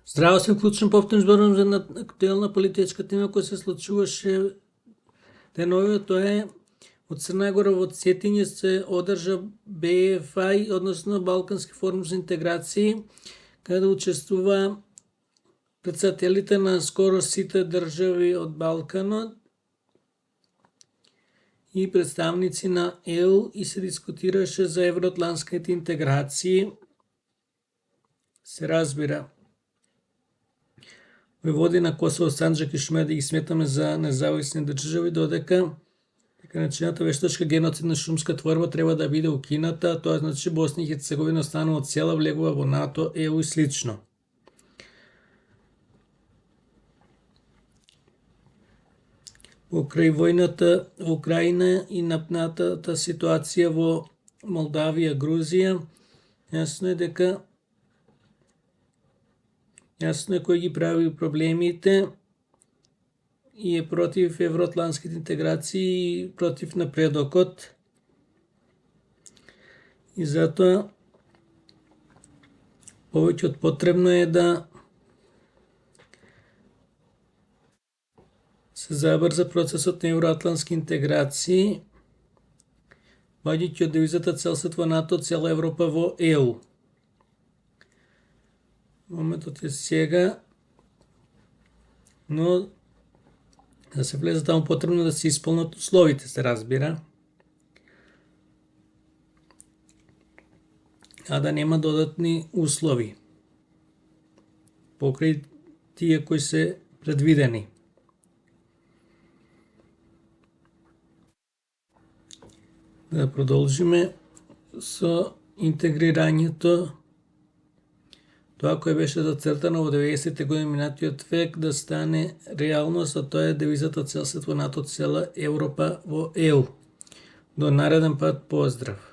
Здраво се вклучен повторно зборувам за една актуелна политичка тема која се случуваше деновиве, тоа е од Црна Гора во Цетиње се одржа БФИ, односно Балкански форум за интеграции, каде учествува претседателите на скоро сите држави од Балканот и представници на ЕУ и се дискутираше за евроатлантските интеграции. Се разбира, Војводина, Косово, Санџак и Шумен да ги сметаме за независни држави, додека така начината вештачка геноцидна шумска творба треба да биде укината, тоа значи Босна и Херцеговина останува цела, влегува во НАТО, ЕУ и слично. Покрај војната во Украина и напнатата ситуација во Молдавија, Грузија, јасно е кој ги прави проблемите и е против евроатлантските интеграции и против напредокот. И затоа повеќе од потребно е да се забрза процесот на евроатлантски интеграции, ваѓајќи од девизата цел свет во НАТО, цела Европа во ЕУ. Моментот е сега, но да се влезе таму потребно да се исполнат условите, се разбира, а да нема додатни услови покрај тие кои се предвидени. Да продолжиме со интегрирањето, тоа кое беше зацртано во 90-те години минатиот век да стане реалност, а тоа е девизата цел свет во НАТО, цела Европа во ЕУ. До нареден пат, поздрав!